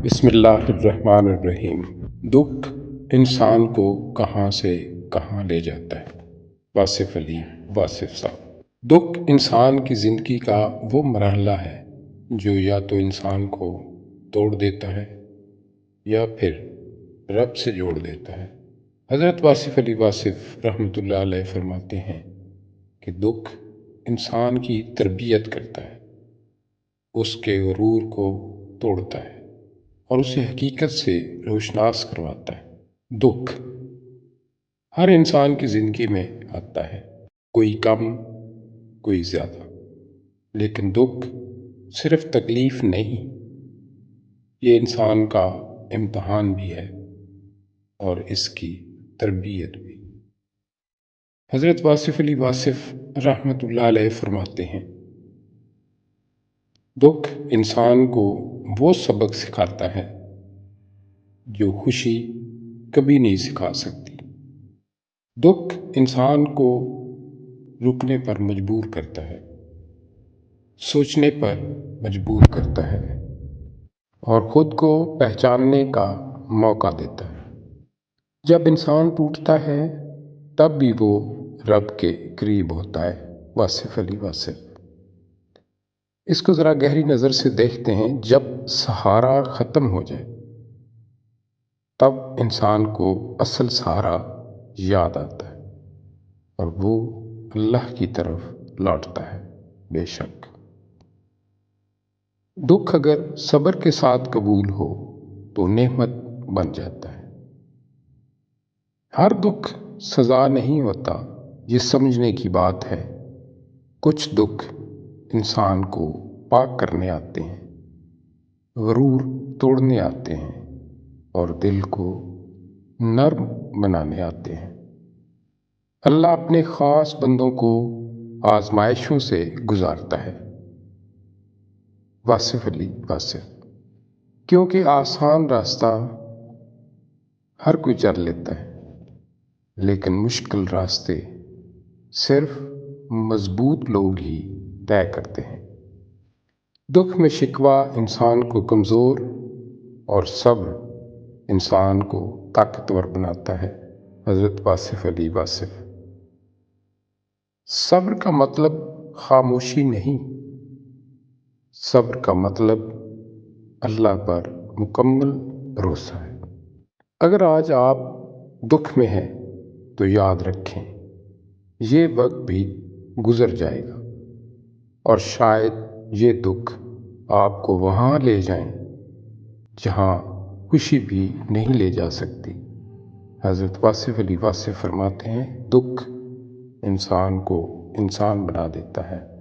بسم اللہ الرحمن الرحیم۔ دکھ انسان کو کہاں سے کہاں لے جاتا ہے۔ واصف علی واصف صاحب۔ دکھ انسان کی زندگی کا وہ مرحلہ ہے جو یا تو انسان کو توڑ دیتا ہے یا پھر رب سے جوڑ دیتا ہے۔ حضرت واصف علی واصف رحمۃ اللہ علیہ فرماتے ہیں کہ دکھ انسان کی تربیت کرتا ہے، اس کے غرور کو توڑتا ہے اور اسے حقیقت سے روشناس کرواتا ہے۔ دکھ ہر انسان کی زندگی میں آتا ہے، کوئی کم کوئی زیادہ، لیکن دکھ صرف تکلیف نہیں، یہ انسان کا امتحان بھی ہے اور اس کی تربیت بھی۔ حضرت واصف علی واصف رحمۃ اللہ علیہ فرماتے ہیں، دکھ انسان کو وہ سبق سکھاتا ہے جو خوشی کبھی نہیں سکھا سکتی۔ دکھ انسان کو رکنے پر مجبور کرتا ہے، سوچنے پر مجبور کرتا ہے اور خود کو پہچاننے کا موقع دیتا ہے۔ جب انسان ٹوٹتا ہے تب بھی وہ رب کے قریب ہوتا ہے۔ واصف علی واصف۔ اس کو ذرا گہری نظر سے دیکھتے ہیں، جب سہارا ختم ہو جائے تب انسان کو اصل سہارا یاد آتا ہے اور وہ اللہ کی طرف لوٹتا ہے۔ بے شک دکھ اگر صبر کے ساتھ قبول ہو تو نعمت بن جاتا ہے۔ ہر دکھ سزا نہیں ہوتا، یہ سمجھنے کی بات ہے۔ کچھ دکھ انسان کو پاک کرنے آتے ہیں، غرور توڑنے آتے ہیں اور دل کو نرم بنانے آتے ہیں۔ اللہ اپنے خاص بندوں کو آزمائشوں سے گزارتا ہے۔ واصف علی واصف۔ کیونکہ آسان راستہ ہر کوئی چل لیتا ہے، لیکن مشکل راستے صرف مضبوط لوگ ہی طے کرتے ہیں۔ دکھ میں شکوہ انسان کو کمزور اور صبر انسان کو طاقتور بناتا ہے۔ حضرت واصف علی واصف۔ صبر کا مطلب خاموشی نہیں، صبر کا مطلب اللہ پر مکمل بھروسہ ہے۔ اگر آج آپ دکھ میں ہیں تو یاد رکھیں، یہ وقت بھی گزر جائے گا اور شاید یہ دکھ آپ کو وہاں لے جائیں جہاں خوشی بھی نہیں لے جا سکتی۔ حضرت واصف علی واصف فرماتے ہیں، دکھ انسان کو انسان بنا دیتا ہے۔